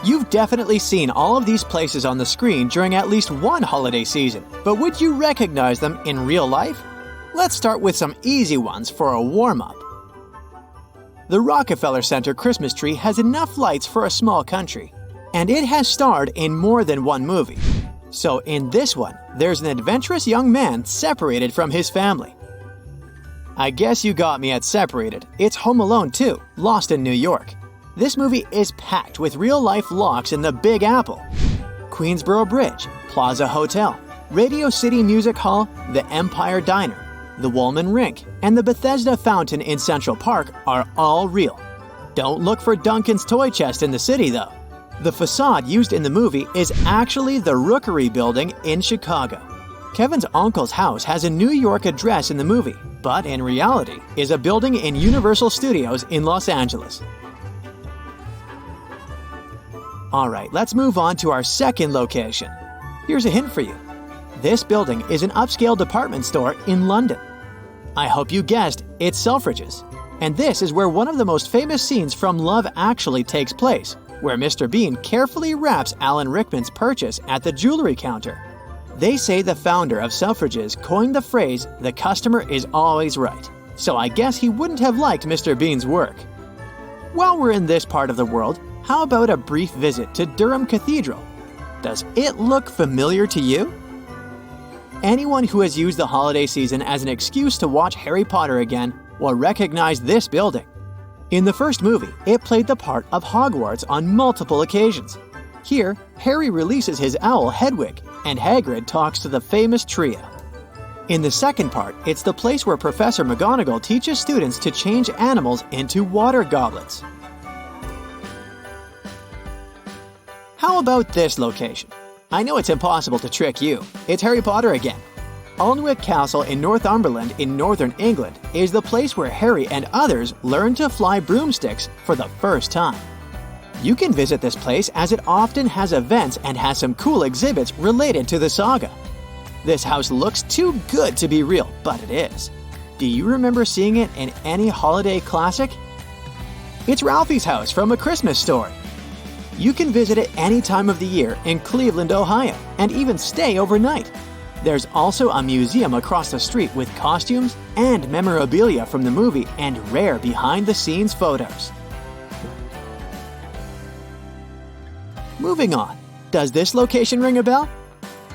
You've definitely seen all of these places on the screen during at least one holiday season, but would you recognize them in real life? Let's start with some easy ones for a warm-up. The Rockefeller Center Christmas tree has enough lights for a small country, and it has starred in more than one movie. So in this one, there's an adventurous young man separated from his family. I guess you got me at separated. It's Home Alone 2, Lost in New York. This movie is packed with real-life locks in the Big Apple, Queensboro Bridge, Plaza Hotel, Radio City Music Hall, the Empire Diner, the Woolman Rink, and the Bethesda Fountain in Central Park are all real. Don't look for Duncan's toy chest in the city, though. The facade used in the movie is actually the Rookery Building in Chicago. Kevin's uncle's house has a New York address in the movie, but in reality is a building in Universal Studios in Los Angeles. Alright, let's move on to our second location. Here's a hint for you. This building is an upscale department store in London. I hope you guessed, it's Selfridges. And this is where one of the most famous scenes from Love Actually takes place, where Mr. Bean carefully wraps Alan Rickman's purchase at the jewelry counter. They say the founder of Selfridges coined the phrase, "the customer is always right," so I guess he wouldn't have liked Mr. Bean's work. While we're in this part of the world, how about a brief visit to Durham Cathedral? Does it look familiar to you? Anyone who has used the holiday season as an excuse to watch Harry Potter again will recognize this building. In the first movie, it played the part of Hogwarts on multiple occasions. Here, Harry releases his owl Hedwig, and Hagrid talks to the famous trio. In the second part, it's the place where Professor McGonagall teaches students to change animals into water goblets. How about this location? I know it's impossible to trick you. It's Harry Potter again. Alnwick Castle in Northumberland in northern England is the place where Harry and others learn to fly broomsticks for the first time. You can visit this place as it often has events and has some cool exhibits related to the saga. This house looks too good to be real, but it is. Do you remember seeing it in any holiday classic? It's Ralphie's house from A Christmas Story. You can visit it any time of the year in Cleveland, Ohio, and even stay overnight. There's also a museum across the street with costumes and memorabilia from the movie and rare behind-the-scenes photos. Moving on, does this location ring a bell?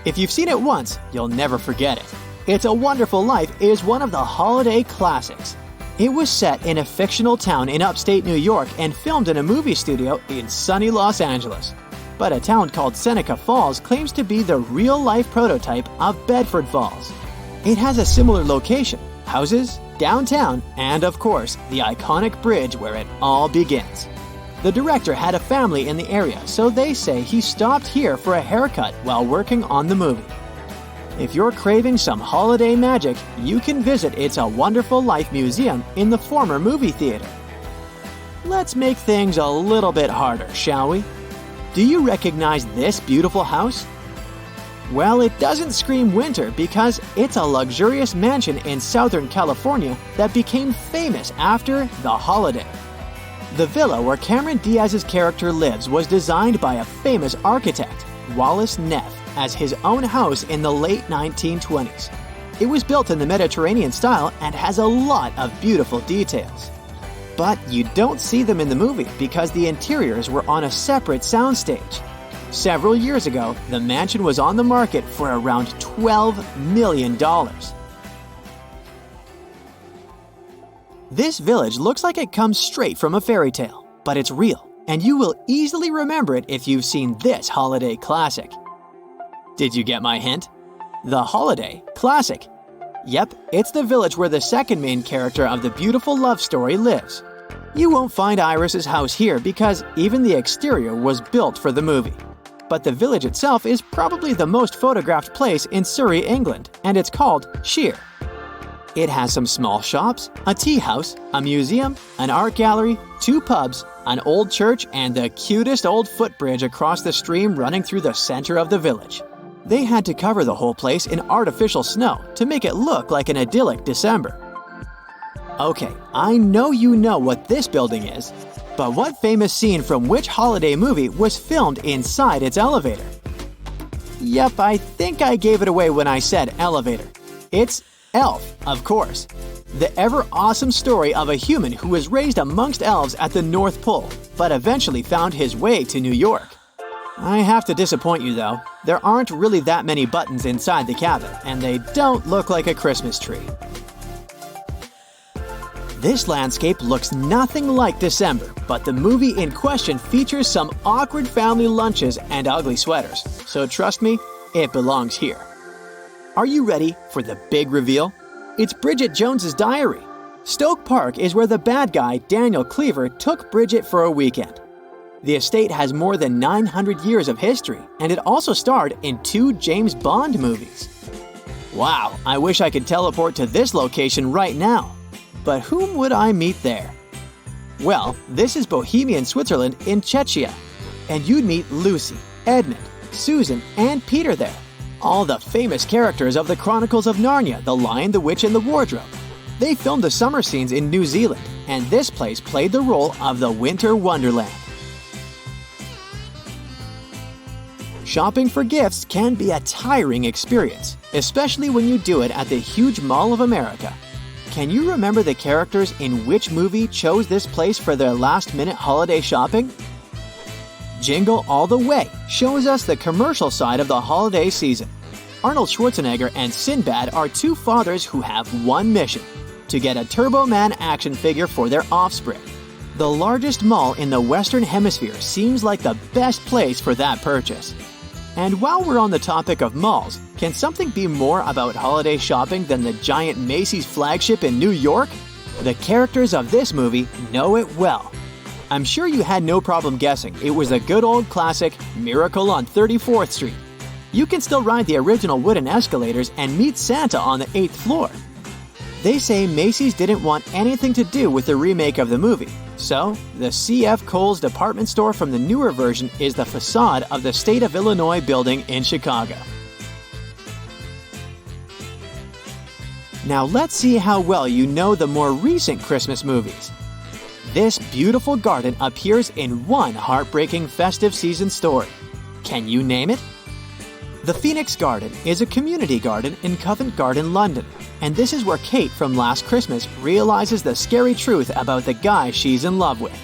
If you've seen it once, you'll never forget it. It's a Wonderful Life is one of the holiday classics. It was set in a fictional town in upstate New York and filmed in a movie studio in sunny Los Angeles. But a town called Seneca Falls claims to be the real-life prototype of Bedford Falls. It has a similar location, houses, downtown, and of course, the iconic bridge where it all begins. The director had a family in the area, so they say he stopped here for a haircut while working on the movie. If you're craving some holiday magic, you can visit It's a Wonderful Life Museum in the former movie theater. Let's make things a little bit harder, shall we? Do you recognize this beautiful house? Well, it doesn't scream winter because it's a luxurious mansion in Southern California that became famous after The Holiday. The villa where Cameron Diaz's character lives was designed by a famous architect, Wallace Neff, as his own house in the late 1920s. It was built in the Mediterranean style and has a lot of beautiful details. But you don't see them in the movie because the interiors were on a separate soundstage. Several years ago, the mansion was on the market for around $12 million. This village looks like it comes straight from a fairy tale, but it's real, and you will easily remember it if you've seen this holiday classic. Did you get my hint? The Holiday Classic. Yep, it's the village where the second main character of the beautiful love story lives. You won't find Iris's house here because even the exterior was built for the movie. But the village itself is probably the most photographed place in Surrey, England, and it's called Sheer. It has some small shops, a tea house, a museum, an art gallery, 2 pubs, an old church, and the cutest old footbridge across the stream running through the center of the village. They had to cover the whole place in artificial snow to make it look like an idyllic December. Okay, I know you know what this building is, but what famous scene from which holiday movie was filmed inside its elevator? Yep, I think I gave it away when I said elevator. It's Elf, of course. The ever-awesome story of a human who was raised amongst elves at the North Pole, but eventually found his way to New York. I have to disappoint you though. There aren't really that many buttons inside the cabin, and they don't look like a Christmas tree. This landscape looks nothing like December, but the movie in question features some awkward family lunches and ugly sweaters, so trust me, it belongs here. Are you ready for the big reveal? It's Bridget Jones's diary. Stoke Park is where the bad guy, Daniel Cleaver, took Bridget for a weekend. The estate has more than 900 years of history, and it also starred in 2 James Bond movies. Wow, I wish I could teleport to this location right now. But whom would I meet there? Well, this is Bohemian Switzerland in Czechia, and you'd meet Lucy, Edmund, Susan, and Peter there. All the famous characters of the Chronicles of Narnia, The Lion, the Witch, and the Wardrobe. They filmed the summer scenes in New Zealand, and this place played the role of the Winter Wonderland. Shopping for gifts can be a tiring experience, especially when you do it at the huge Mall of America. Can you remember the characters in which movie chose this place for their last-minute holiday shopping? Jingle All the Way shows us the commercial side of the holiday season. Arnold Schwarzenegger and Sinbad are 2 fathers who have one mission: to get a Turbo Man action figure for their offspring. The largest mall in the Western Hemisphere seems like the best place for that purchase. And while we're on the topic of malls, can something be more about holiday shopping than the giant Macy's flagship in New York? The characters of this movie know it well. I'm sure you had no problem guessing it was the good old classic Miracle on 34th Street. You can still ride the original wooden escalators and meet Santa on the 8th floor. They say Macy's didn't want anything to do with the remake of the movie, so the C.F. Kohl's department store from the newer version is the facade of the State of Illinois building in Chicago. Now let's see how well you know the more recent Christmas movies. This beautiful garden appears in one heartbreaking festive season story. Can you name it? The Phoenix Garden is a community garden in Covent Garden, London, and this is where Kate from Last Christmas realizes the scary truth about the guy she's in love with.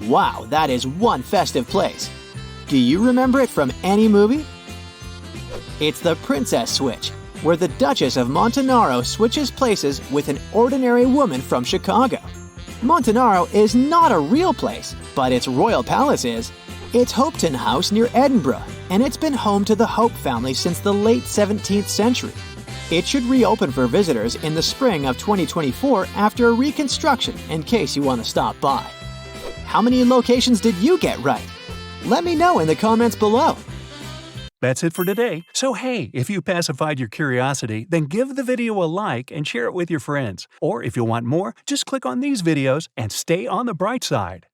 Wow, that is one festive place. Do you remember it from any movie? It's the Princess Switch, where the Duchess of Montenaro switches places with an ordinary woman from Chicago. Montenaro is not a real place, but its royal palace is. It's Hopetoun House near Edinburgh, and it's been home to the Hope family since the late 17th century. It should reopen for visitors in the spring of 2024 after a reconstruction in case you want to stop by. How many locations did you get right? Let me know in the comments below. That's it for today. So hey, if you pacified your curiosity, then give the video a like and share it with your friends. Or if you want more, just click on these videos and stay on the bright side.